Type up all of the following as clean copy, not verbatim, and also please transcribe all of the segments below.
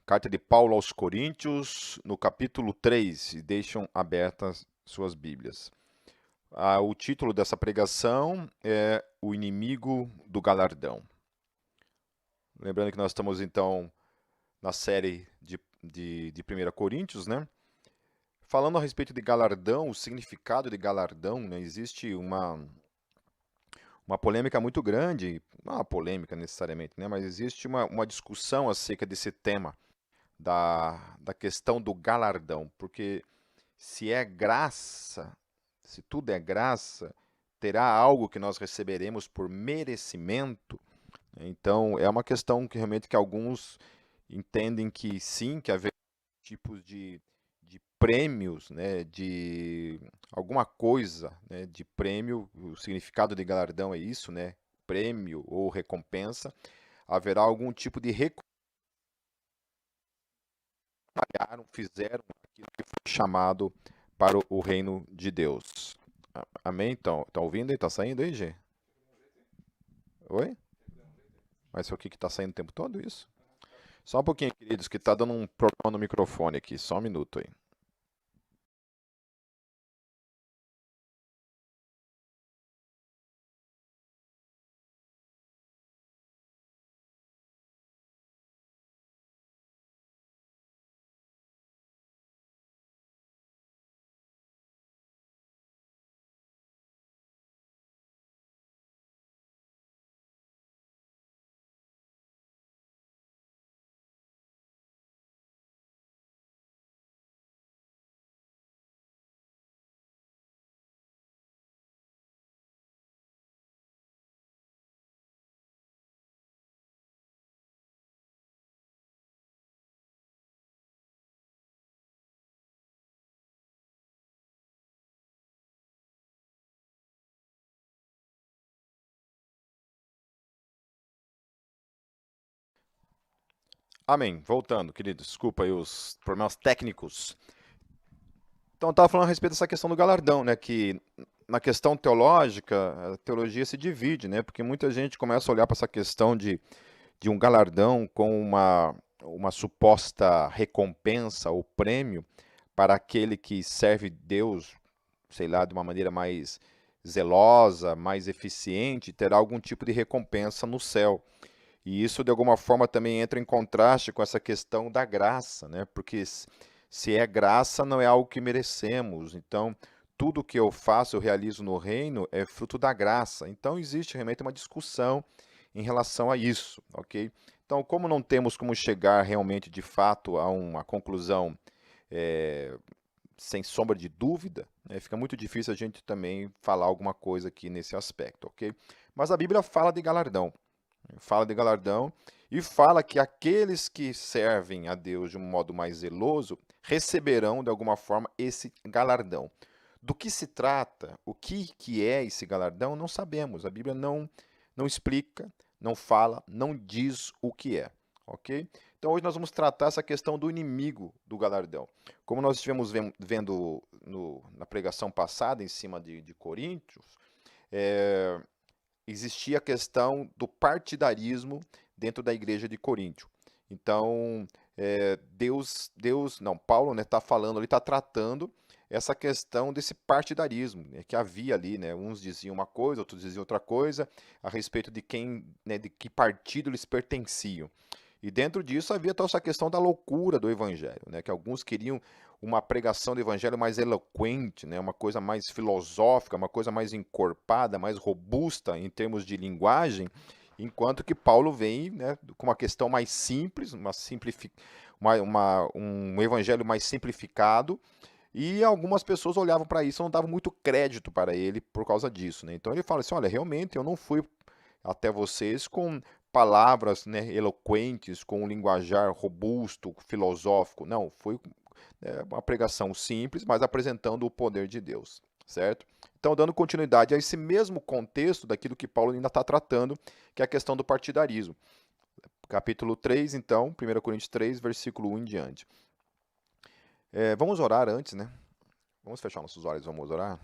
Carta de Paulo aos Coríntios, no capítulo 3, e deixam abertas suas Bíblias. O título dessa pregação é O Inimigo do Galardão. Lembrando que nós estamos, então, na série de 1 Coríntios, né? Falando a respeito de galardão, o significado de galardão, né? Existe uma polêmica muito grande, não uma polêmica necessariamente, né? Mas existe uma discussão acerca desse tema, da questão do galardão, porque se é graça, se tudo é graça, terá algo que nós receberemos por merecimento? Então, é uma questão que realmente que alguns entendem que sim, que haverá tipos de prêmios, né, de alguma coisa, né, de prêmio, o significado de galardão é isso, né, prêmio ou recompensa, haverá algum tipo de recompensa, fizeram aquilo que foi chamado para o reino de Deus. Amém? Então, tá ouvindo aí? Tá saindo aí, G? Oi? Mas o que que tá saindo o tempo todo isso? Só um pouquinho, queridos, que tá dando um problema no microfone aqui. Só um minuto aí. Amém. Voltando, queridos. Desculpa aí os problemas técnicos. Então, eu estava falando a respeito dessa questão do galardão, né? Que na questão teológica, a teologia se divide, né? Porque muita gente começa a olhar para essa questão de um galardão com uma suposta recompensa ou prêmio para aquele que serve Deus, sei lá, de uma maneira mais zelosa, mais eficiente, terá algum tipo de recompensa no céu. E isso, de alguma forma, também entra em contraste com essa questão da graça, né? Porque se é graça, não é algo que merecemos. Então, tudo que eu faço, eu realizo no reino, é fruto da graça. Então, existe realmente uma discussão em relação a isso, ok? Então, como não temos como chegar realmente, de fato, a uma conclusão sem sombra de dúvida, né, fica muito difícil a gente também falar alguma coisa aqui nesse aspecto, ok? Mas a Bíblia fala de galardão e fala que aqueles que servem a Deus de um modo mais zeloso receberão de alguma forma esse galardão. Do que se trata, o que é esse galardão, não sabemos. A Bíblia não explica, não fala, não diz o que é, ok? Então hoje nós vamos tratar essa questão do inimigo do galardão. Como nós estivemos vendo na pregação passada em cima de Coríntios, é, existia a questão do partidarismo dentro da igreja de Coríntio. Então, Paulo, né, está falando, ele está tratando essa questão desse partidarismo, né, que havia ali, né, uns diziam uma coisa, outros diziam outra coisa, a respeito de quem, né, de que partido eles pertenciam. E dentro disso havia toda essa questão da loucura do evangelho, né? Que alguns queriam uma pregação do evangelho mais eloquente, né? Uma coisa mais filosófica, uma coisa mais encorpada, mais robusta em termos de linguagem, enquanto que Paulo vem, né, com uma questão mais simples, um evangelho mais simplificado, e algumas pessoas olhavam para isso e não davam muito crédito para ele por causa disso, né? Então ele fala assim, olha, realmente eu não fui até vocês com palavras, né, eloquentes, com um linguajar robusto, filosófico. Não, foi uma pregação simples, mas apresentando o poder de Deus, certo? Então, dando continuidade a esse mesmo contexto daquilo que Paulo ainda está tratando, que é a questão do partidarismo. Capítulo 3, então, 1 Coríntios 3, versículo 1 em diante. Vamos orar antes, né? Vamos fechar nossos olhos, vamos orar?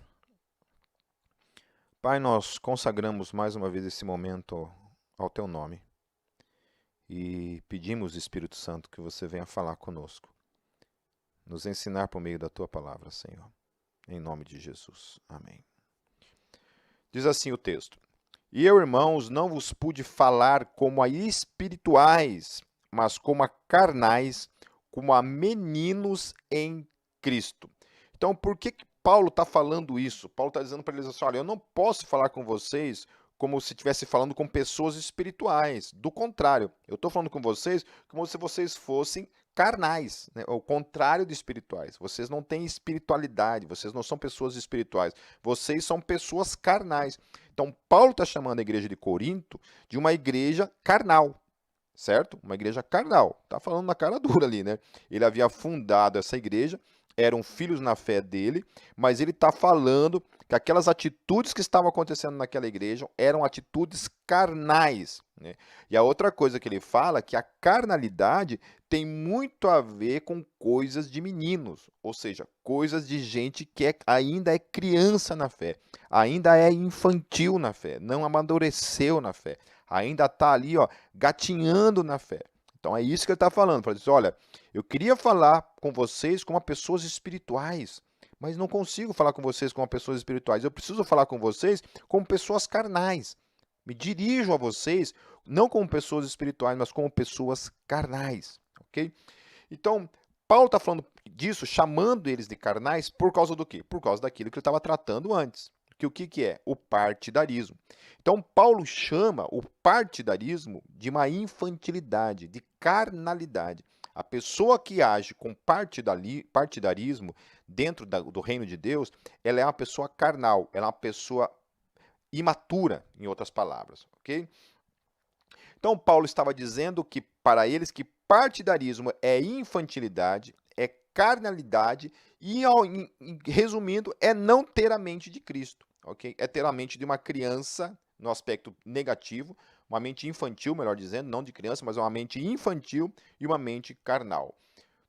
Pai, nós consagramos mais uma vez esse momento ao Teu nome. e pedimos, Espírito Santo, que você venha falar conosco, nos ensinar por meio da tua palavra, Senhor. Em nome de Jesus. Amém. Diz assim o texto: E eu, irmãos, não vos pude falar como a espirituais, mas como a carnais, como a meninos em Cristo. Então, por que Paulo está falando isso? Paulo está dizendo para eles assim: olha, eu não posso falar com vocês como se estivesse falando com pessoas espirituais. Do contrário, eu estou falando com vocês como se vocês fossem carnais, né? O contrário de espirituais. Vocês não têm espiritualidade, vocês não são pessoas espirituais, vocês são pessoas carnais. Então, Paulo está chamando a igreja de Corinto de uma igreja carnal, certo? Uma igreja carnal. Está falando na cara dura ali, né? Ele havia fundado essa igreja, eram filhos na fé dele, mas ele está falando que aquelas atitudes que estavam acontecendo naquela igreja eram atitudes carnais, né? E a outra coisa que ele fala é que a carnalidade tem muito a ver com coisas de meninos, ou seja, coisas de gente que ainda é criança na fé, ainda é infantil na fé, não amadureceu na fé, ainda está ali, ó, gatinhando na fé. Então é isso que ele está falando, para dizer, olha, eu queria falar com vocês como pessoas espirituais, mas não consigo falar com vocês como pessoas espirituais. Eu preciso falar com vocês como pessoas carnais. Me dirijo a vocês não como pessoas espirituais, mas como pessoas carnais, ok? Então, Paulo está falando disso, chamando eles de carnais, por causa do quê? Por causa daquilo que ele estava tratando antes. Que o que é? O partidarismo. Então, Paulo chama o partidarismo de uma infantilidade, de carnalidade. A pessoa que age com partidarismo dentro do reino de Deus, ela é uma pessoa carnal, ela é uma pessoa imatura, em outras palavras, ok? Então, Paulo estava dizendo que, para eles, que partidarismo é infantilidade, é carnalidade e, resumindo, é não ter a mente de Cristo, ok? É ter a mente de uma criança, no aspecto negativo, uma mente infantil, melhor dizendo, não de criança, mas uma mente infantil e uma mente carnal.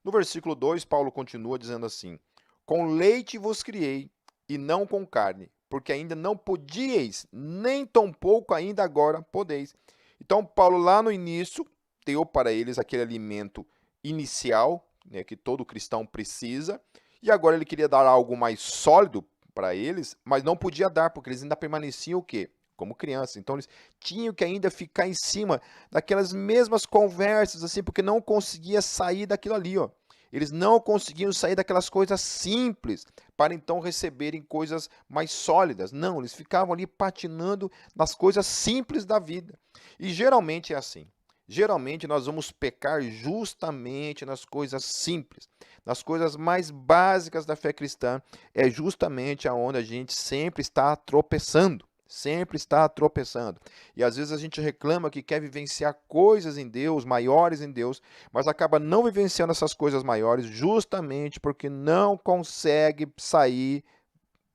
No versículo 2, Paulo continua dizendo assim: Com leite vos criei, e não com carne, porque ainda não podíeis, nem tampouco ainda agora podeis. Então, Paulo, lá no início, deu para eles aquele alimento inicial, né, que todo cristão precisa, e agora ele queria dar algo mais sólido para eles, mas não podia dar, porque eles ainda permaneciam o quê? Como crianças. Então, eles tinham que ainda ficar em cima daquelas mesmas conversas, assim, porque não conseguia sair daquilo ali, ó. Eles não conseguiam sair daquelas coisas simples para então receberem coisas mais sólidas. Não, eles ficavam ali patinando nas coisas simples da vida. E geralmente é assim. Geralmente nós vamos pecar justamente nas coisas simples, nas coisas mais básicas da fé cristã. É justamente aonde a gente sempre está tropeçando. Sempre está tropeçando. E às vezes a gente reclama que quer vivenciar coisas em Deus, maiores em Deus, mas acaba não vivenciando essas coisas maiores justamente porque não consegue sair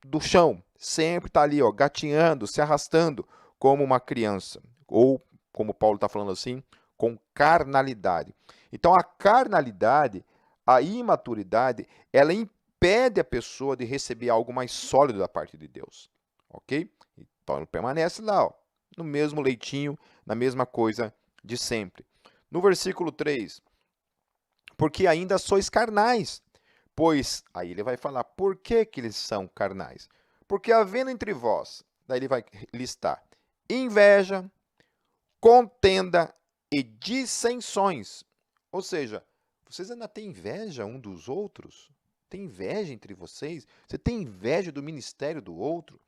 do chão. Sempre está ali, ó, gatinhando, se arrastando como uma criança. Ou, como Paulo está falando assim, com carnalidade. Então a carnalidade, a imaturidade, ela impede a pessoa de receber algo mais sólido da parte de Deus. Ok? Então, ele permanece lá, ó, no mesmo leitinho, na mesma coisa de sempre. No versículo 3, porque ainda sois carnais, pois, aí ele vai falar, por que que eles são carnais? Porque havendo entre vós, daí ele vai listar, inveja, contenda e dissensões. Ou seja, vocês ainda têm inveja um dos outros? Tem inveja entre vocês? Você tem inveja do ministério do outro?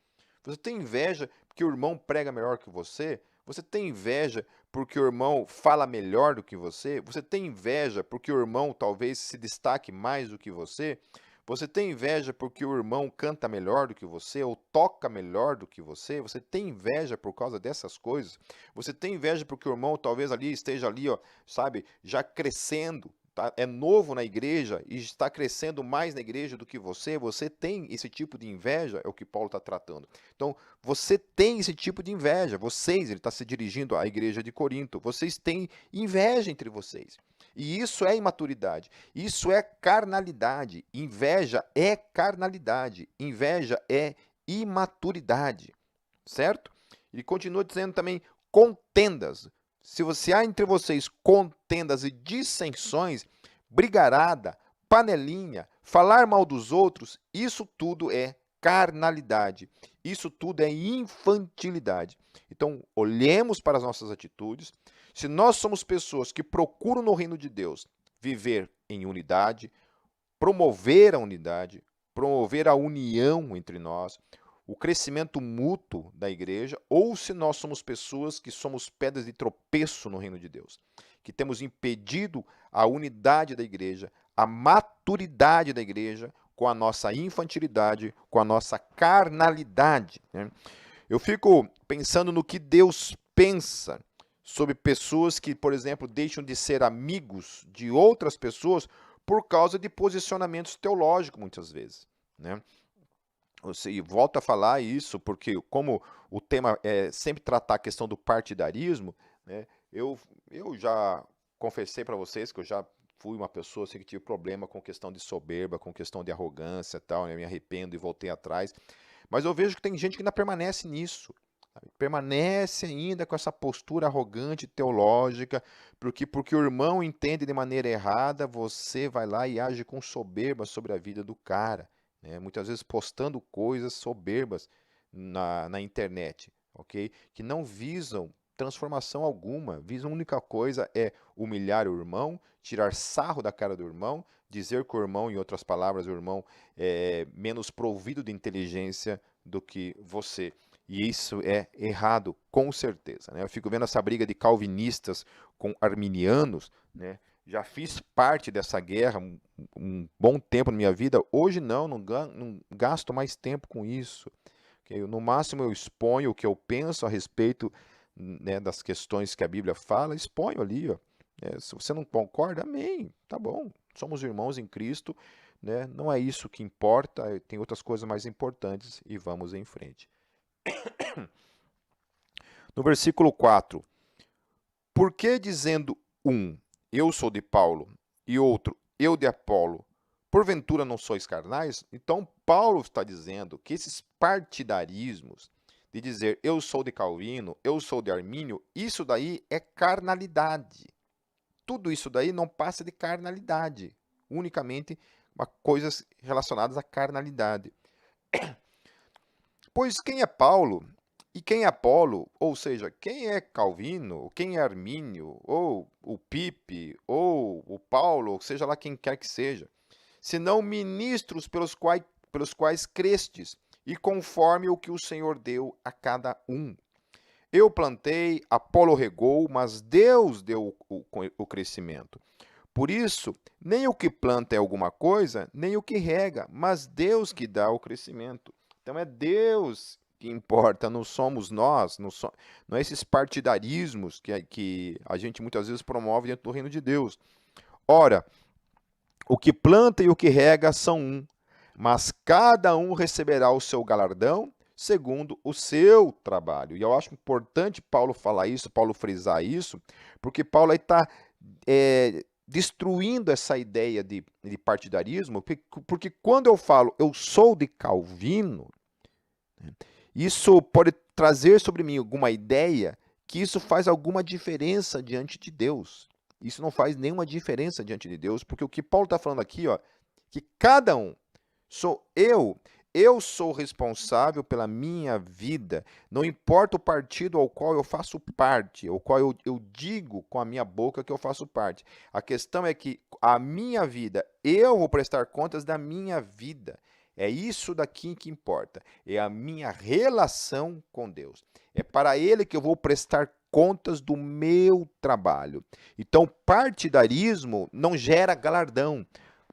Você tem inveja porque o irmão prega melhor que você? Você tem inveja porque o irmão fala melhor do que você? Você tem inveja porque o irmão talvez se destaque mais do que você? Você tem inveja porque o irmão canta melhor do que você ou toca melhor do que você? Você tem inveja por causa dessas coisas? Você tem inveja porque o irmão talvez ali esteja ali, ó, sabe, já crescendo, tá? É novo na igreja e está crescendo mais na igreja do que você? Você tem esse tipo de inveja? É o que Paulo está tratando. Então, você tem esse tipo de inveja. Vocês, ele está se dirigindo à igreja de Corinto, vocês têm inveja entre vocês. E isso é imaturidade, isso é carnalidade. Inveja é carnalidade, inveja é imaturidade, certo? Ele continua dizendo também contendas. se há entre vocês contendas e dissensões, brigarada, panelinha, falar mal dos outros, isso tudo é carnalidade. Isso tudo é infantilidade. Então, olhemos para as nossas atitudes. Se nós somos pessoas que procuram no reino de Deus viver em unidade, promover a unidade, promover a união entre nós, o crescimento mútuo da igreja, ou se nós somos pessoas que somos pedras de tropeço no reino de Deus, que temos impedido a unidade da igreja, a maturidade da igreja, com a nossa infantilidade, com a nossa carnalidade, né? Eu fico pensando no que Deus pensa sobre pessoas que, por exemplo, deixam de ser amigos de outras pessoas por causa de posicionamentos teológicos, muitas vezes, né? E volto a falar isso porque, como o tema é sempre tratar a questão do partidarismo, né, eu já confessei para vocês que eu já fui uma pessoa assim, que tive problema com questão de soberba, com questão de arrogância e tal, né, me arrependo e voltei atrás. Mas eu vejo que tem gente que ainda permanece nisso, sabe? Permanece ainda com essa postura arrogante teológica, porque o irmão entende de maneira errada, você vai lá e age com soberba sobre a vida do cara, né? Muitas vezes postando coisas soberbas na internet, ok? Que não visam transformação alguma, visam a única coisa é humilhar o irmão, tirar sarro da cara do irmão, dizer que o irmão, em outras palavras, o irmão é menos provido de inteligência do que você. E isso é errado, com certeza, né? Eu fico vendo essa briga de calvinistas com arminianos, né? Já fiz parte dessa guerra um bom tempo na minha vida. Hoje não gasto mais tempo com isso. Okay? No máximo eu exponho o que eu penso a respeito, né, das questões que a Bíblia fala, exponho ali, ó. Se você não concorda, amém, tá bom. Somos irmãos em Cristo, né? Não é isso que importa, tem outras coisas mais importantes e vamos em frente. No versículo 4, por que dizendo um, eu sou de Paulo, e outro, eu de Apolo, porventura não sois carnais? Então, Paulo está dizendo que esses partidarismos, de dizer eu sou de Calvino, eu sou de Armínio, isso daí é carnalidade. Tudo isso daí não passa de carnalidade, unicamente coisas relacionadas à carnalidade. Pois quem é Paulo e quem é Apolo, ou seja, quem é Calvino, quem é Armínio, ou o Pipe, ou o Paulo, ou seja lá quem quer que seja, senão ministros pelos quais crestes, e conforme o que o Senhor deu a cada um. Eu plantei, Apolo regou, mas Deus deu o crescimento. Por isso, nem o que planta é alguma coisa, nem o que rega, mas Deus que dá o crescimento. Então é Deus que importa, não somos nós, não é esses partidarismos que a gente muitas vezes promove dentro do reino de Deus. Ora, o que planta e o que rega são um, mas cada um receberá o seu galardão segundo o seu trabalho. E eu acho importante Paulo falar isso, Paulo frisar isso, porque Paulo está destruindo essa ideia de partidarismo, porque quando eu falo eu sou de Calvino, isso pode trazer sobre mim alguma ideia que isso faz alguma diferença diante de Deus. Isso não faz nenhuma diferença diante de Deus, porque o que Paulo está falando aqui, ó, que cada um, sou eu sou responsável pela minha vida, não importa o partido ao qual eu faço parte, ao qual eu digo com a minha boca que eu faço parte. A questão é que a minha vida, eu vou prestar contas da minha vida. É isso daqui que importa, é a minha relação com Deus. É para Ele que eu vou prestar contas do meu trabalho. Então, partidarismo não gera galardão.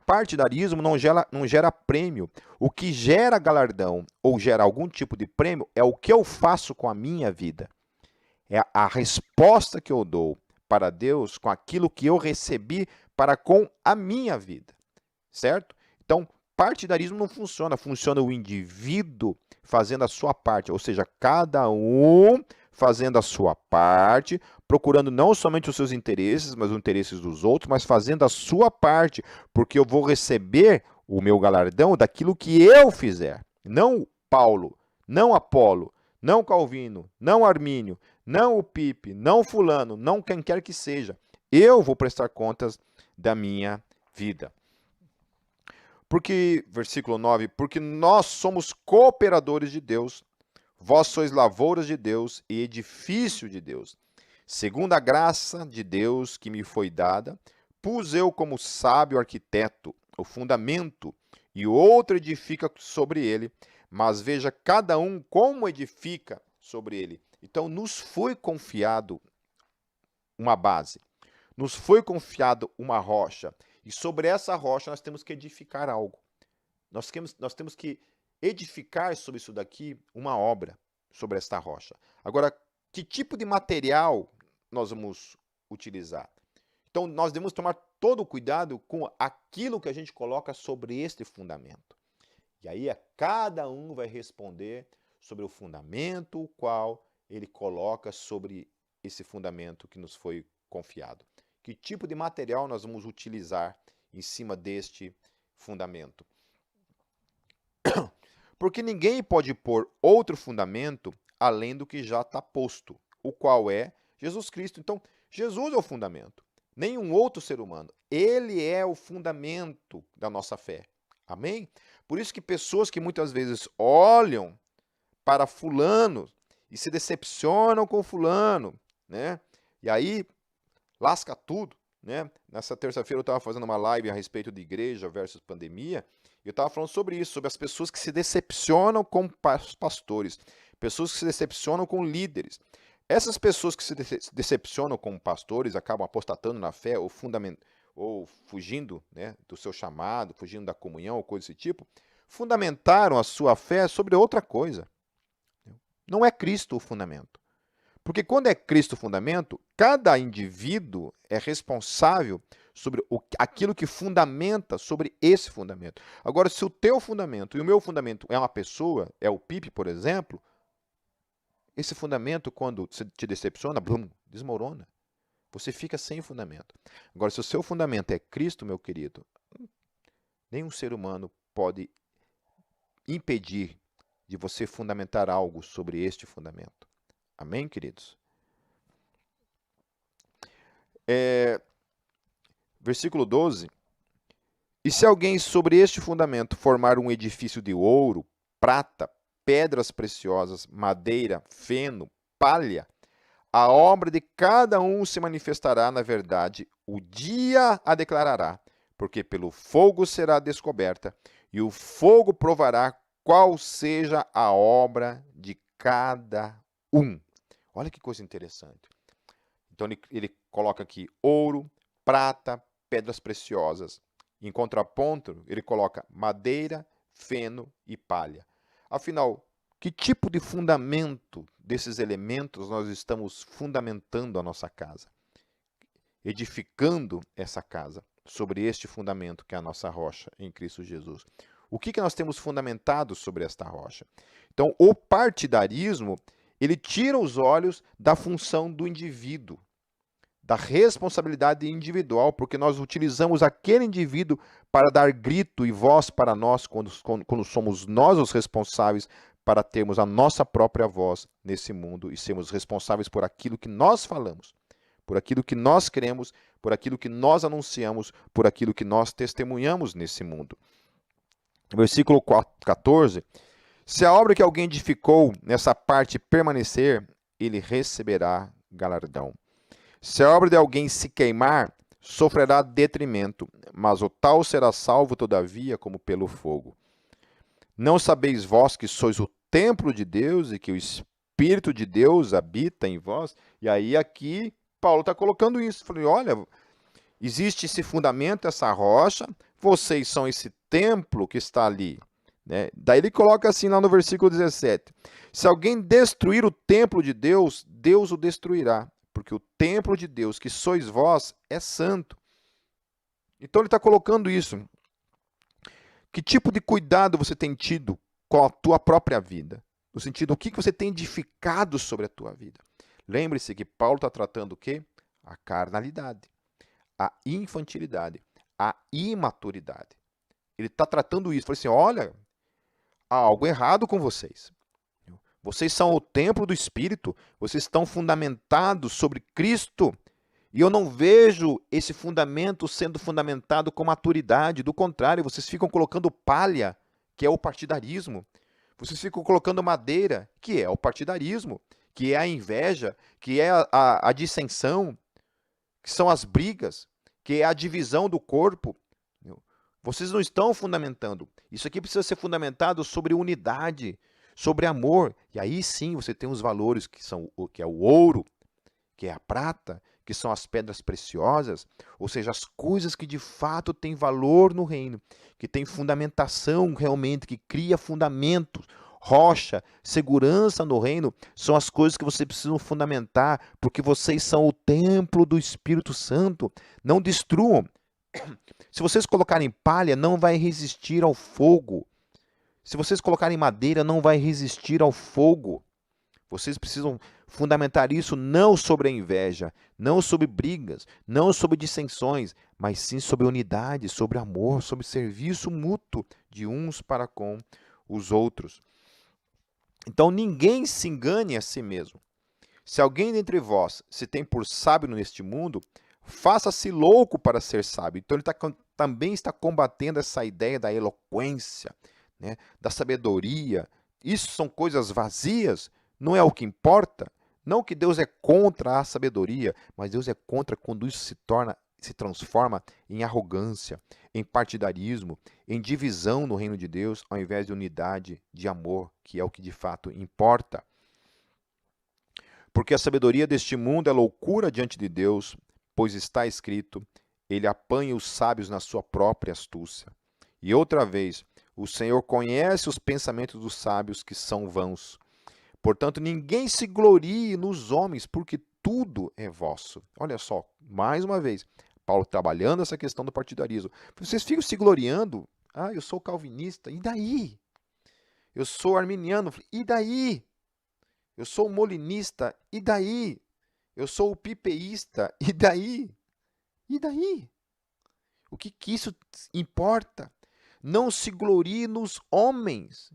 Partidarismo não gera prêmio. O que gera galardão ou gera algum tipo de prêmio é o que eu faço com a minha vida. É a resposta que eu dou para Deus com aquilo que eu recebi para com a minha vida. Certo? Então, partidarismo não funciona. Funciona o indivíduo fazendo a sua parte. Ou seja, cada um fazendo a sua parte, procurando não somente os seus interesses, mas os interesses dos outros, mas fazendo a sua parte, porque eu vou receber o meu galardão daquilo que eu fizer. Não Paulo, não Apolo, não Calvino, não Armínio, não o Pipe, não fulano, não quem quer que seja. Eu vou prestar contas da minha vida. Porque, versículo 9, porque nós somos cooperadores de Deus, vós sois lavouras de Deus e edifício de Deus. Segundo a graça de Deus que me foi dada, pus eu como sábio arquiteto o fundamento, e o outro edifica sobre ele, mas veja cada um como edifica sobre ele. Então nos foi confiado uma base, nos foi confiado uma rocha, e sobre essa rocha nós temos que edificar algo. Nós temos que edificar sobre isso daqui uma obra, sobre esta rocha. Agora, que tipo de material nós vamos utilizar? Então, nós devemos tomar todo o cuidado com aquilo que a gente coloca sobre este fundamento. E aí, cada um vai responder sobre o fundamento o qual ele coloca sobre esse fundamento que nos foi confiado. Que tipo de material nós vamos utilizar em cima deste fundamento? Porque ninguém pode pôr outro fundamento além do que já está posto, o qual é Jesus Cristo. Então, Jesus é o fundamento, nenhum outro ser humano. Ele é o fundamento da nossa fé. Amém? Por isso que pessoas que muitas vezes olham para fulano e se decepcionam com fulano, né? E aí lasca tudo, né? Nessa terça-feira eu estava fazendo uma live a respeito de igreja versus pandemia, e eu estava falando sobre isso, sobre as pessoas que se decepcionam com pastores, pessoas que se decepcionam com líderes. Essas pessoas que se decepcionam com pastores, acabam apostatando na fé ou fugindo, né, do seu chamado, fugindo da comunhão ou coisa desse tipo, fundamentaram a sua fé sobre outra coisa. Não é Cristo o fundamento. Porque quando é Cristo o fundamento, cada indivíduo é responsável sobre aquilo que fundamenta sobre esse fundamento. Agora, se o teu fundamento e o meu fundamento é uma pessoa, é o Pipe, por exemplo, esse fundamento, quando te decepciona, blum, desmorona. Você fica sem fundamento. Agora, se o seu fundamento é Cristo, meu querido, nenhum ser humano pode impedir de você fundamentar algo sobre este fundamento. Amém, queridos? Versículo 12. E se alguém sobre este fundamento formar um edifício de ouro, prata, pedras preciosas, madeira, feno, palha, a obra de cada um se manifestará na verdade, o dia a declarará, porque pelo fogo será descoberta, e o fogo provará qual seja a obra de cada um. Olha que coisa interessante. Então ele coloca aqui ouro, prata, pedras preciosas. Em contraponto, ele coloca madeira, feno e palha. Afinal, que tipo de fundamento desses elementos nós estamos fundamentando a nossa casa? Edificando essa casa sobre este fundamento que é a nossa rocha em Cristo Jesus. O que nós temos fundamentado sobre esta rocha? Então, o partidarismo, ele tira os olhos da função do indivíduo, da responsabilidade individual, porque nós utilizamos aquele indivíduo para dar grito e voz para nós, quando somos nós os responsáveis para termos a nossa própria voz nesse mundo e sermos responsáveis por aquilo que nós falamos, por aquilo que nós cremos, por aquilo que nós anunciamos, por aquilo que nós testemunhamos nesse mundo. Versículo 14. Se a obra que alguém edificou nessa parte permanecer, ele receberá galardão. Se a obra de alguém se queimar, sofrerá detrimento, mas o tal será salvo todavia como pelo fogo. Não sabeis vós que sois o templo de Deus e que o Espírito de Deus habita em vós? E aí aqui Paulo está colocando isso. Falei, olha, existe esse fundamento, essa rocha, vocês são esse templo que está ali. Né? Daí ele coloca assim lá no versículo 17. Se alguém destruir o templo de Deus, Deus o destruirá. Porque o templo de Deus, que sois vós, é santo. Então ele está colocando isso. Que tipo de cuidado você tem tido com a tua própria vida? No sentido, o que você tem edificado sobre a tua vida? Lembre-se que Paulo está tratando o quê? A carnalidade, a infantilidade, a imaturidade. Ele está tratando isso. Ele fala assim, olha, há algo errado com vocês. Vocês são o templo do Espírito, vocês estão fundamentados sobre Cristo. E eu não vejo esse fundamento sendo fundamentado com maturidade. Do contrário, vocês ficam colocando palha, que é o partidarismo. Vocês ficam colocando madeira, que é o partidarismo, que é a inveja, que é a dissensão, que são as brigas, que é a divisão do corpo. Vocês não estão fundamentando. Isso aqui precisa ser fundamentado sobre unidade, sobre amor. E aí sim você tem os valores que é o ouro, que é a prata, que são as pedras preciosas, ou seja, as coisas que de fato têm valor no reino, que tem fundamentação realmente, que cria fundamentos, rocha, segurança no reino, são as coisas que vocês precisam fundamentar, porque vocês são o templo do Espírito Santo. Não destruam. Se vocês colocarem palha, não vai resistir ao fogo. Se vocês colocarem madeira, não vai resistir ao fogo. Vocês precisam fundamentar isso não sobre a inveja, não sobre brigas, não sobre dissensões, mas sim sobre unidade, sobre amor, sobre serviço mútuo de uns para com os outros. Então ninguém se engane a si mesmo. Se alguém dentre vós se tem por sábio neste mundo, faça-se louco para ser sábio. Então ele também está combatendo essa ideia da eloquência, né, da sabedoria. Isso são coisas vazias, não é o que importa. Não que Deus é contra a sabedoria, mas Deus é contra quando isso se transforma em arrogância, em partidarismo, em divisão no reino de Deus, ao invés de unidade, de amor, que é o que de fato importa. Porque a sabedoria deste mundo é loucura diante de Deus, pois está escrito, ele apanha os sábios na sua própria astúcia. E outra vez, o Senhor conhece os pensamentos dos sábios que são vãos. Portanto, ninguém se glorie nos homens, porque tudo é vosso. Olha só, mais uma vez, Paulo trabalhando essa questão do partidarismo. Vocês ficam se gloriando. Ah, eu sou calvinista. E daí? Eu sou arminiano. E daí? Eu sou molinista. E daí? Eu sou pipeísta. E daí? E daí? O que isso importa? Não se glorie nos homens,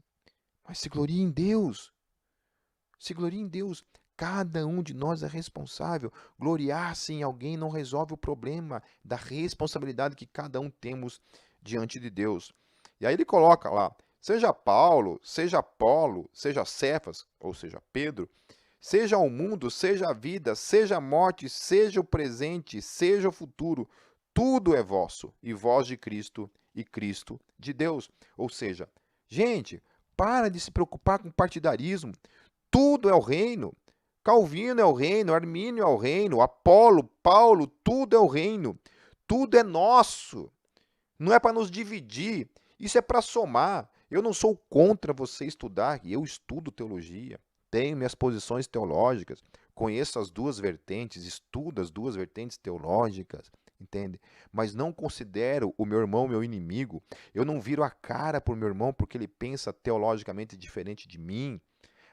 mas se glorie em Deus. Se glorie em Deus. Cada um de nós é responsável. Gloriar-se em alguém não resolve o problema da responsabilidade que cada um temos diante de Deus. E aí ele coloca lá, seja Paulo, seja Apolo, seja Cefas, ou seja Pedro, seja o mundo, seja a vida, seja a morte, seja o presente, seja o futuro, tudo é vosso, e vós de Cristo, e Cristo de Deus. Ou seja, gente, para de se preocupar com partidarismo. Tudo é o reino. Calvino é o reino, Armínio é o reino, Apolo, Paulo, tudo é o reino. Tudo é nosso. Não é para nos dividir, isso é para somar. Eu não sou contra você estudar, eu estudo teologia, tenho minhas posições teológicas, conheço as duas vertentes, estudo as duas vertentes teológicas, entende? Mas não considero o meu irmão meu inimigo. Eu não viro a cara para o meu irmão porque ele pensa teologicamente diferente de mim.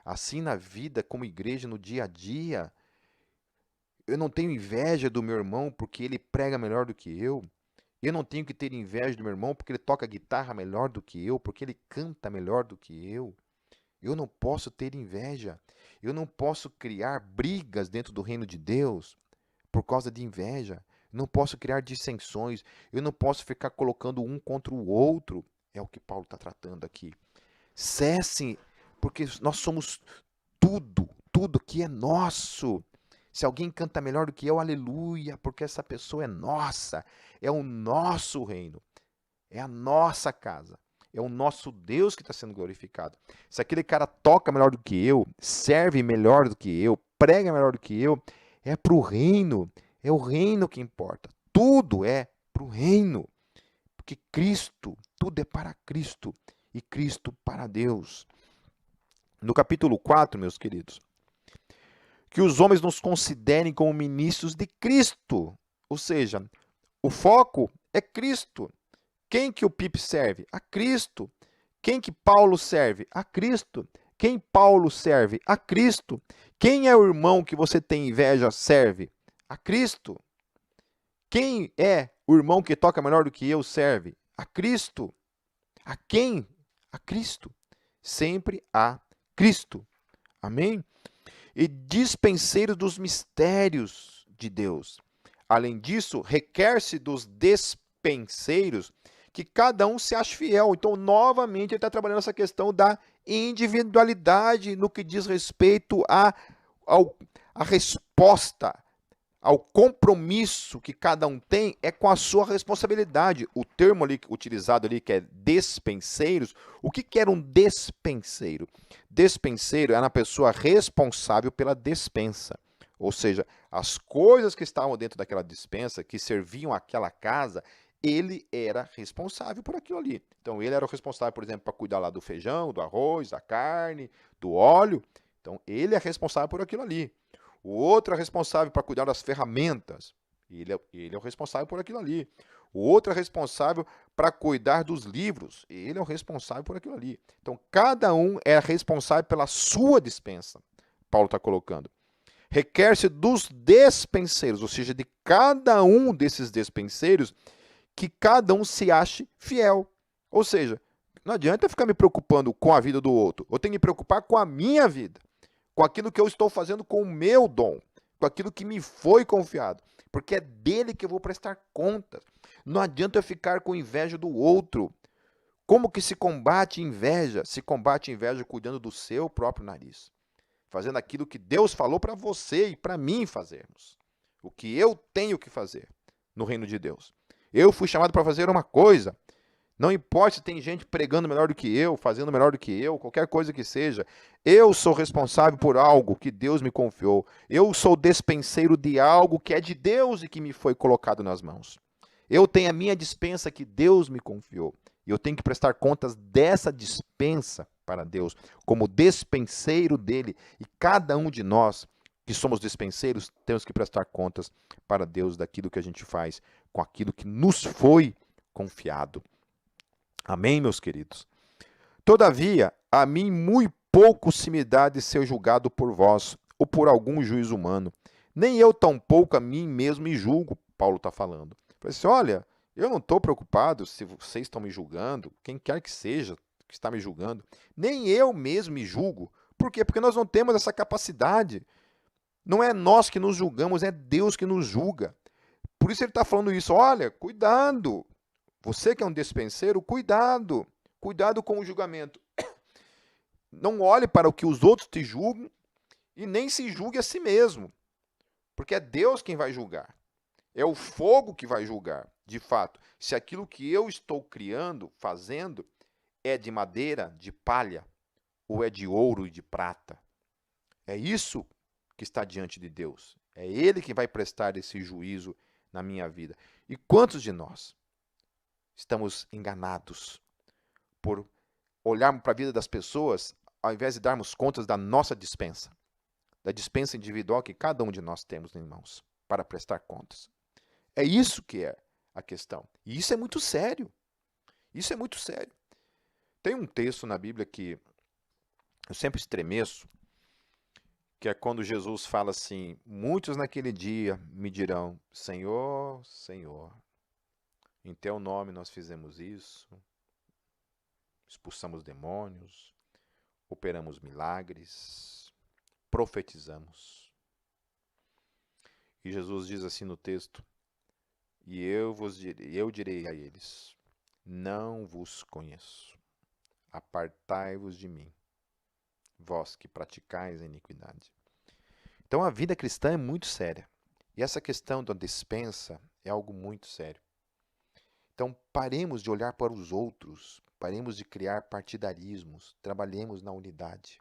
Assim na vida, como igreja, no dia a dia, eu não tenho inveja do meu irmão porque ele prega melhor do que eu. Eu não tenho que ter inveja do meu irmão porque ele toca guitarra melhor do que eu, porque ele canta melhor do que eu. Eu não posso ter inveja. Eu não posso criar brigas dentro do reino de Deus por causa de inveja. Eu não posso criar dissensões. Eu não posso ficar colocando um contra o outro. É o que Paulo está tratando aqui. Cessem, porque nós somos tudo que é nosso. Se alguém canta melhor do que eu, aleluia, porque essa pessoa é nossa, é o nosso reino, é a nossa casa, é o nosso Deus que está sendo glorificado. Se aquele cara toca melhor do que eu, serve melhor do que eu, prega melhor do que eu, é para o reino, é o reino que importa. Tudo é para o reino, porque Cristo, tudo é para Cristo e Cristo para Deus. No capítulo 4, meus queridos, que os homens nos considerem como ministros de Cristo. Ou seja, o foco é Cristo. Quem que o Pipe serve? A Cristo. Quem que Paulo serve? A Cristo. Quem Paulo serve? A Cristo. Quem é o irmão que você tem inveja serve? A Cristo. Quem é o irmão que toca melhor do que eu serve? A Cristo. A quem? A Cristo. Sempre a Cristo. Amém? E dispenseiros dos mistérios de Deus. Além disso, requer-se dos despenseiros que cada um se ache fiel. Então, novamente, ele está trabalhando essa questão da individualidade no que diz respeito à resposta, ao compromisso que cada um tem é com a sua responsabilidade. O termo ali utilizado ali, que é despenseiros, o que era um despenseiro? Despenseiro era a pessoa responsável pela despensa. Ou seja, as coisas que estavam dentro daquela despensa, que serviam àquela casa, ele era responsável por aquilo ali. Então, ele era o responsável, por exemplo, para cuidar lá do feijão, do arroz, da carne, do óleo. Então, ele é responsável por aquilo ali. O outro é responsável para cuidar das ferramentas. Ele é o responsável por aquilo ali. O outro é responsável para cuidar dos livros. Ele é o responsável por aquilo ali. Então, cada um é responsável pela sua dispensa. Paulo está colocando. Requer-se dos despenseiros, ou seja, de cada um desses despenseiros, que cada um se ache fiel. Ou seja, não adianta eu ficar me preocupando com a vida do outro. Eu tenho que me preocupar com a minha vida, com aquilo que eu estou fazendo com o meu dom, com aquilo que me foi confiado, porque é dele que eu vou prestar contas. Não adianta eu ficar com inveja do outro. Como que se combate inveja? Se combate inveja cuidando do seu próprio nariz, fazendo aquilo que Deus falou para você e para mim fazermos. O que eu tenho que fazer no reino de Deus. Eu fui chamado para fazer uma coisa. Não importa se tem gente pregando melhor do que eu, fazendo melhor do que eu, qualquer coisa que seja. Eu sou responsável por algo que Deus me confiou. Eu sou despenseiro de algo que é de Deus e que me foi colocado nas mãos. Eu tenho a minha dispensa que Deus me confiou. E eu tenho que prestar contas dessa dispensa para Deus, como despenseiro dele. E cada um de nós que somos despenseiros, temos que prestar contas para Deus daquilo que a gente faz com aquilo que nos foi confiado. Amém, meus queridos? Todavia, a mim muito pouco se me dá de ser julgado por vós, ou por algum juiz humano. Nem eu tampouco a mim mesmo me julgo, Paulo está falando. Falei assim, olha, eu não estou preocupado se vocês estão me julgando, quem quer que seja que está me julgando. Nem eu mesmo me julgo. Por quê? Porque nós não temos essa capacidade. Não é nós que nos julgamos, é Deus que nos julga. Por isso ele está falando isso. Olha, cuidado. Você que é um despenseiro, cuidado. Cuidado com o julgamento. Não olhe para o que os outros te julgam e nem se julgue a si mesmo. Porque é Deus quem vai julgar. É o fogo que vai julgar, de fato. Se aquilo que eu estou criando, fazendo, é de madeira, de palha, ou é de ouro e de prata. É isso que está diante de Deus. É Ele que vai prestar esse juízo na minha vida. E quantos de nós estamos enganados por olharmos para a vida das pessoas ao invés de darmos contas da nossa dispensa, da dispensa individual que cada um de nós temos em mãos para prestar contas? É isso que é a questão. E isso é muito sério. Isso é muito sério. Tem um texto na Bíblia que eu sempre estremeço, que é quando Jesus fala assim, muitos naquele dia me dirão, Senhor, Senhor, em teu nome nós fizemos isso, expulsamos demônios, operamos milagres, profetizamos. E Jesus diz assim no texto, e eu direi a eles, não vos conheço, apartai-vos de mim, vós que praticais a iniquidade. Então a vida cristã é muito séria. E essa questão da dispensa é algo muito sério. Então paremos de olhar para os outros, paremos de criar partidarismos, trabalhemos na unidade.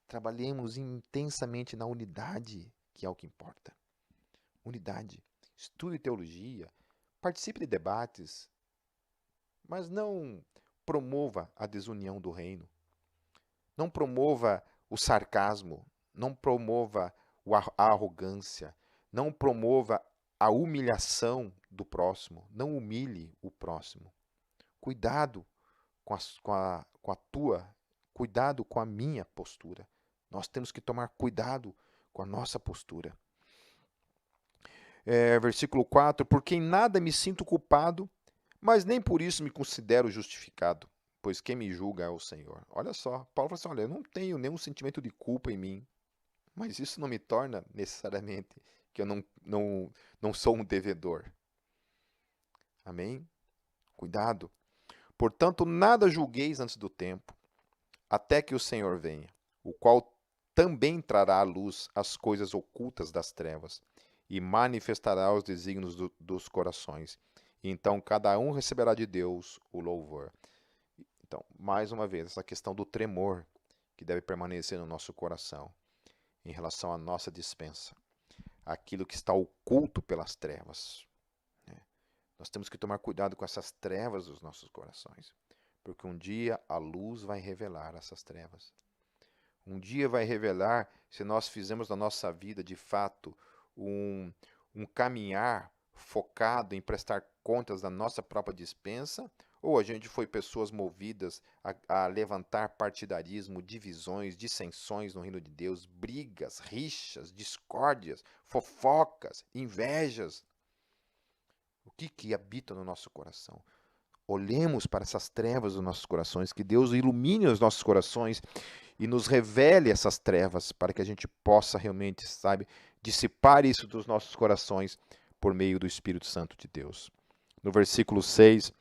Trabalhemos intensamente na unidade, que é o que importa. Unidade. Estude teologia, participe de debates, mas não promova a desunião do reino. Não promova o sarcasmo, não promova a arrogância, não promova a humilhação do próximo, não humilhe o próximo. Cuidado cuidado com a minha postura. Nós temos que tomar cuidado com a nossa postura. Versículo 4, porque em nada me sinto culpado, mas nem por isso me considero justificado, pois quem me julga é o Senhor. Olha só, Paulo fala assim, olha, eu não tenho nenhum sentimento de culpa em mim, mas isso não me torna necessariamente que eu não sou um devedor. Amém? Cuidado. Portanto, nada julgueis antes do tempo, até que o Senhor venha, o qual também trará à luz as coisas ocultas das trevas, e manifestará os desígnios dos corações. E então cada um receberá de Deus o louvor. Então, mais uma vez, essa questão do tremor que deve permanecer no nosso coração em relação à nossa dispensa, aquilo que está oculto pelas trevas. Nós temos que tomar cuidado com essas trevas dos nossos corações, porque um dia a luz vai revelar essas trevas. Um dia vai revelar se nós fizemos na nossa vida, de fato, um caminhar focado em prestar contas da nossa própria dispensa, ou a gente foi pessoas movidas a levantar partidarismo, divisões, dissensões no reino de Deus, brigas, rixas, discórdias, fofocas, invejas. O que habita no nosso coração? Olhemos para essas trevas dos nossos corações, que Deus ilumine os nossos corações e nos revele essas trevas, para que a gente possa realmente, dissipar isso dos nossos corações por meio do Espírito Santo de Deus. No versículo 6,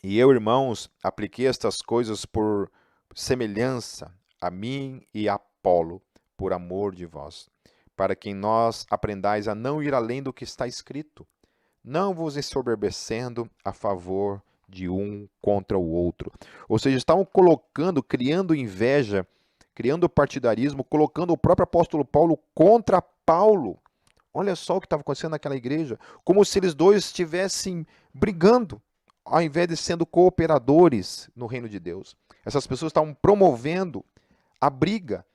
e eu, irmãos, apliquei estas coisas por semelhança a mim e a Apolo, por amor de vós, para que em nós aprendais a não ir além do que está escrito, não vos ensoberbecendo a favor de um contra o outro. Ou seja, estavam criando inveja, criando partidarismo, colocando o próprio apóstolo Paulo contra Paulo. Olha só o que estava acontecendo naquela igreja, como se eles dois estivessem brigando, ao invés de sendo cooperadores no reino de Deus. Essas pessoas estavam promovendo a briga,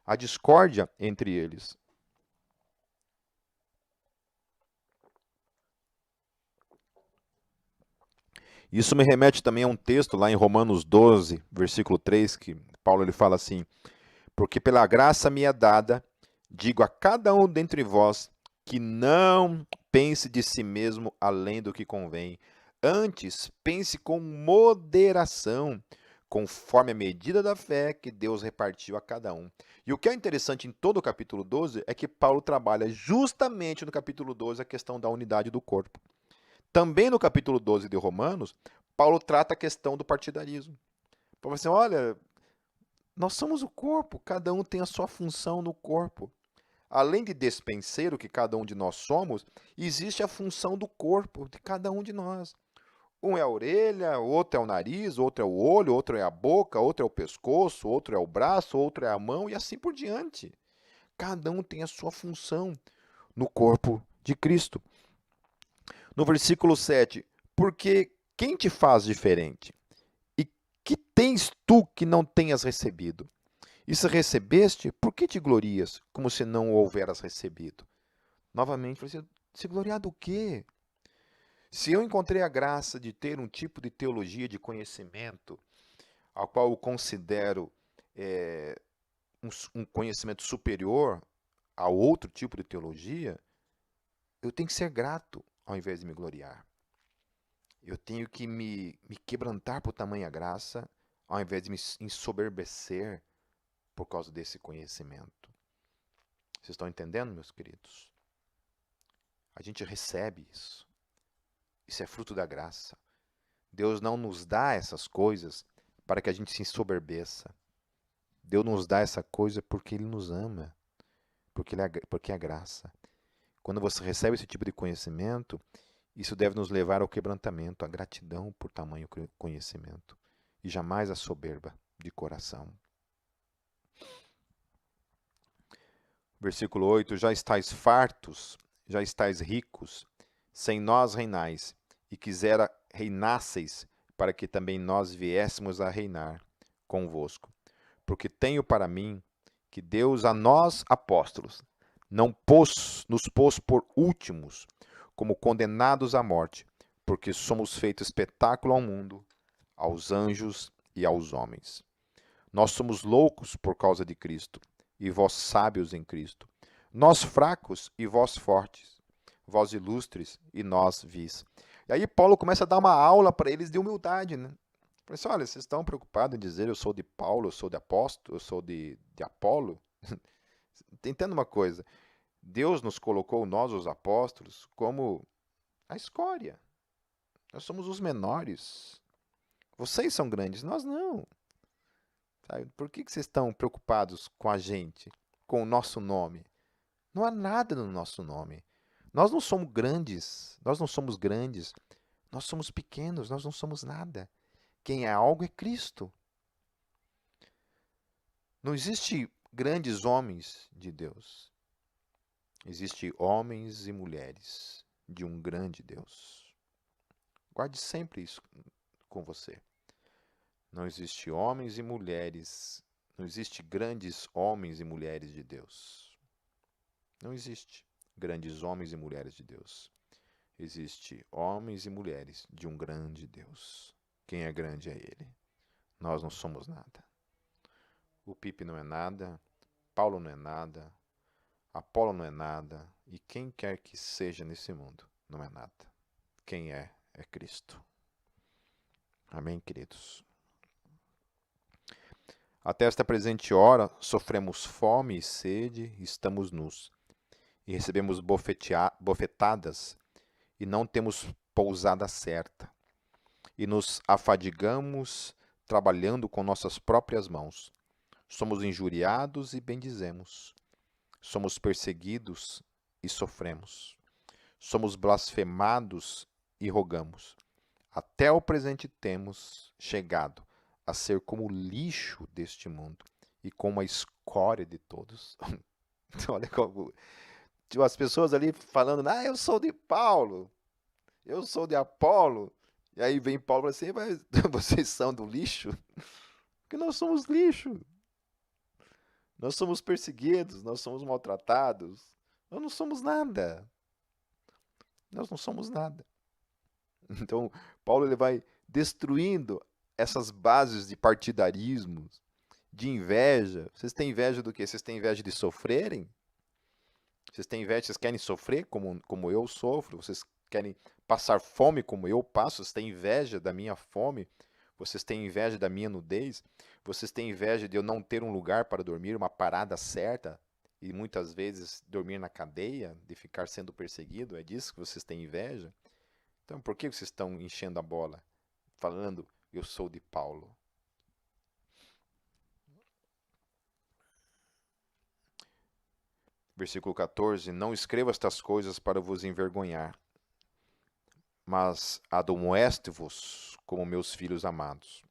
a discórdia entre eles. Isso me remete também a um texto lá em Romanos 12, versículo 3, que Paulo ele fala assim: porque pela graça me é dada, digo a cada um dentre vós, que não pense de si mesmo além do que convém, antes pense com moderação, conforme a medida da fé que Deus repartiu a cada um. E o que é interessante em todo o capítulo 12 é que Paulo trabalha justamente no capítulo 12 a questão da unidade do corpo. Também no capítulo 12 de Romanos, Paulo trata a questão do partidarismo. Paulo fala assim, olha, nós somos o corpo, cada um tem a sua função no corpo. Além de despenseiro, que cada um de nós somos, existe a função do corpo de cada um de nós. Um é a orelha, outro é o nariz, outro é o olho, outro é a boca, outro é o pescoço, outro é o braço, outro é a mão e assim por diante. Cada um tem a sua função no corpo de Cristo. No versículo 7, porque quem te faz diferente? E que tens tu que não tenhas recebido? E se recebeste, por que te glorias, como se não o houveras recebido? Novamente, falei assim, se gloriar do quê? Se eu encontrei a graça de ter um tipo de teologia de conhecimento, ao qual eu considero um conhecimento superior a outro tipo de teologia, eu tenho que ser grato ao invés de me gloriar. Eu tenho que me quebrantar por tamanha graça, ao invés de me ensoberbecer por causa desse conhecimento. Vocês estão entendendo, meus queridos? A gente recebe isso. Isso é fruto da graça. Deus não nos dá essas coisas para que a gente se ensoberbeça. Deus nos dá essa coisa porque Ele nos ama, porque é graça. Quando você recebe esse tipo de conhecimento, isso deve nos levar ao quebrantamento, à gratidão por tamanho conhecimento, e jamais à soberba de coração. Versículo 8, já estáis fartos, já estáis ricos, sem nós reinais, e quisera reinasseis, para que também nós viéssemos a reinar convosco. Porque tenho para mim que Deus a nós, apóstolos, não nos pôs por últimos, como condenados à morte, porque somos feito espetáculo ao mundo, aos anjos e aos homens. Nós somos loucos por causa de Cristo, e vós sábios em Cristo. Nós fracos e vós fortes. Vós ilustres e nós vis. E aí Paulo começa a dar uma aula para eles de humildade, né? Falei assim, olha, vocês estão preocupados em dizer eu sou de Paulo, eu sou de apóstolo, eu sou de Apolo? Entenda uma coisa, Deus nos colocou, nós os apóstolos, como a escória. Nós somos os menores. Vocês são grandes, nós não. Sabe? Por que vocês estão preocupados com a gente, com o nosso nome? Não há nada no nosso nome. Nós não somos grandes, nós não somos grandes, nós somos pequenos, nós não somos nada. Quem é algo é Cristo. Não existe grandes homens de Deus. Existem homens e mulheres de um grande Deus. Guarde sempre isso com você. Não existe homens e mulheres, não existe grandes homens e mulheres de Deus. Não existe grandes homens e mulheres de Deus. Existe homens e mulheres de um grande Deus. Quem é grande é Ele. Nós não somos nada. O Pipe não é nada, Paulo não é nada, Apolo não é nada, e quem quer que seja nesse mundo não é nada. Quem é Cristo. Amém, queridos? Até esta presente hora, sofremos fome e sede, estamos nus, e recebemos bofetadas, e não temos pousada certa, e nos afadigamos trabalhando com nossas próprias mãos. Somos injuriados e bendizemos. Somos perseguidos e sofremos. Somos blasfemados e rogamos. Até o presente temos chegado a ser como o lixo deste mundo e como a escória de todos. Olha como tipo, as pessoas ali falando, eu sou de Paulo, eu sou de Apolo. E aí vem Paulo e fala assim, mas vocês são do lixo? Porque nós somos lixo. Nós somos perseguidos, nós somos maltratados. Nós não somos nada. Nós não somos nada. Então, Paulo ele vai destruindo essas bases de partidarismo, de inveja. Vocês têm inveja do quê? Vocês têm inveja de sofrerem? Vocês têm inveja, vocês querem sofrer como eu sofro? Vocês querem passar fome como eu passo? Vocês têm inveja da minha fome? Vocês têm inveja da minha nudez? Vocês têm inveja de eu não ter um lugar para dormir, uma parada certa? E muitas vezes dormir na cadeia, de ficar sendo perseguido? É disso que vocês têm inveja? Então por que vocês estão enchendo a bola? Falando, eu sou de Paulo. Versículo 14, não escrevo estas coisas para vos envergonhar, mas admoeste-vos como meus filhos amados.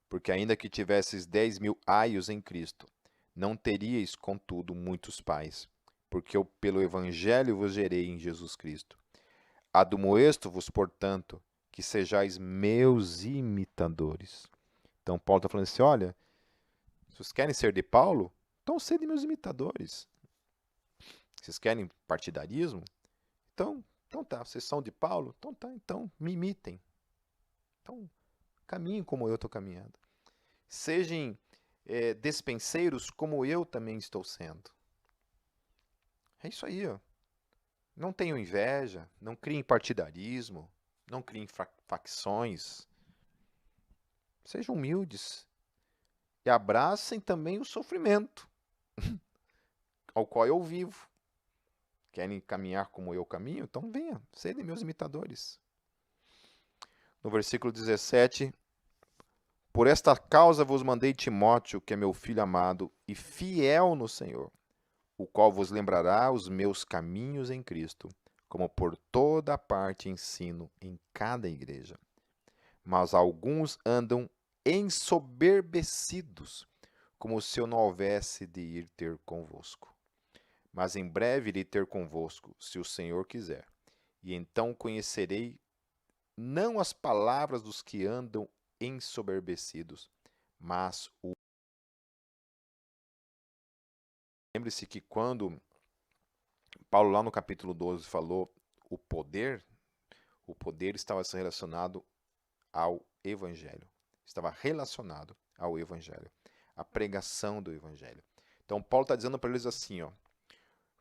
Porque ainda que tivesses 10.000 aios em Cristo, não teríeis, contudo, muitos pais, porque eu pelo Evangelho vos gerei em Jesus Cristo. Admoesto-vos, portanto, que sejais meus imitadores. Então Paulo está falando assim, olha, se vocês querem ser de Paulo, então sede meus imitadores. Vocês querem partidarismo? Então tá, vocês são de Paulo? Então tá, então me imitem. Então caminhem como eu estou caminhando. Sejam despenseiros como eu também estou sendo. É isso aí, ó. Não tenham inveja, não criem partidarismo, não criem facções. Sejam humildes e abracem também o sofrimento ao qual eu vivo. Querem caminhar como eu caminho? Então venha, sejam meus imitadores. No versículo 17, por esta causa vos mandei Timóteo, que é meu filho amado e fiel no Senhor, o qual vos lembrará os meus caminhos em Cristo, como por toda parte ensino em cada igreja. Mas alguns andam ensoberbecidos, como se eu não houvesse de ir ter convosco. Mas em breve irei ter convosco, se o Senhor quiser. E então conhecerei não as palavras dos que andam ensoberbecidos, mas o... Lembre-se que quando Paulo lá no capítulo 12 falou o poder estava relacionado ao Evangelho. Estava relacionado ao Evangelho. A pregação do Evangelho. Então Paulo está dizendo para eles assim, ó,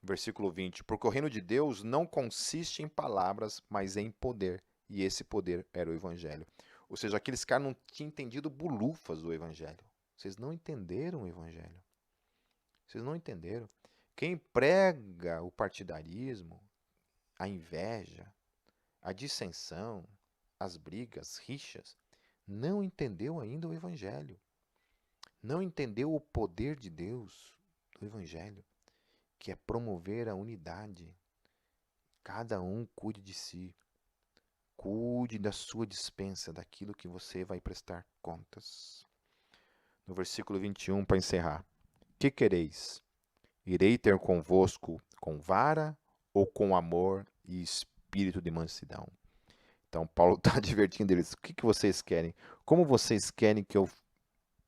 versículo 20, porque o reino de Deus não consiste em palavras, mas em poder. E esse poder era o Evangelho. Ou seja, aqueles caras não tinham entendido bulufas do Evangelho. Vocês não entenderam o Evangelho. Vocês não entenderam. Quem prega o partidarismo, a inveja, a dissensão, as brigas, rixas, não entendeu ainda o Evangelho. Não entendeu o poder de Deus do Evangelho, que é promover a unidade. Cada um cuide de si. Cuide da sua dispensa, daquilo que você vai prestar contas. No versículo 21, para encerrar. Que quereis? Irei ter convosco com vara ou com amor e espírito de mansidão? Então, Paulo está advertindo eles. O que vocês querem? Como vocês querem que eu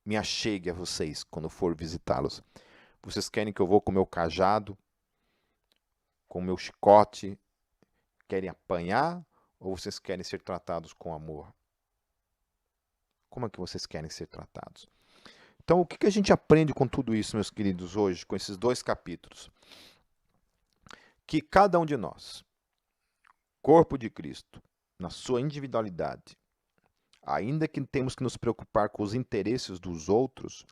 me achegue a vocês quando for visitá-los? Vocês querem que eu vou com o meu cajado, com o meu chicote? Querem apanhar? Ou vocês querem ser tratados com amor? Como é que vocês querem ser tratados? Então, o que a gente aprende com tudo isso, meus queridos, hoje, com esses 2 capítulos? Que cada um de nós, corpo de Cristo, na sua individualidade, ainda que temos que nos preocupar com os interesses dos outros,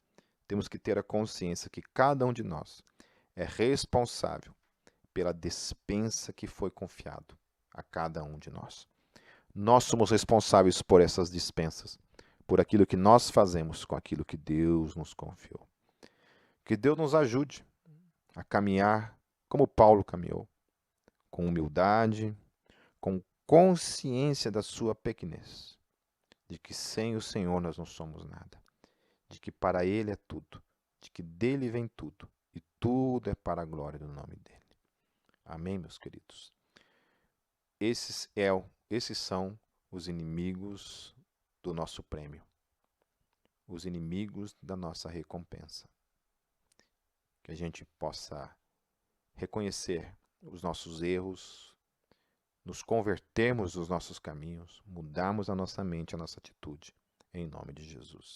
temos que ter a consciência que cada um de nós é responsável pela despensa que foi confiado a cada um de nós. Nós somos responsáveis por essas dispensas, por aquilo que nós fazemos com aquilo que Deus nos confiou. Que Deus nos ajude a caminhar como Paulo caminhou, com humildade, com consciência da sua pequenez, de que sem o Senhor nós não somos nada, de que para Ele é tudo, de que dele vem tudo, e tudo é para a glória do nome dele. Amém, meus queridos? Esses são os inimigos do nosso prêmio, os inimigos da nossa recompensa. Que a gente possa reconhecer os nossos erros, nos convertermos dos nossos caminhos, mudarmos a nossa mente, a nossa atitude, em nome de Jesus.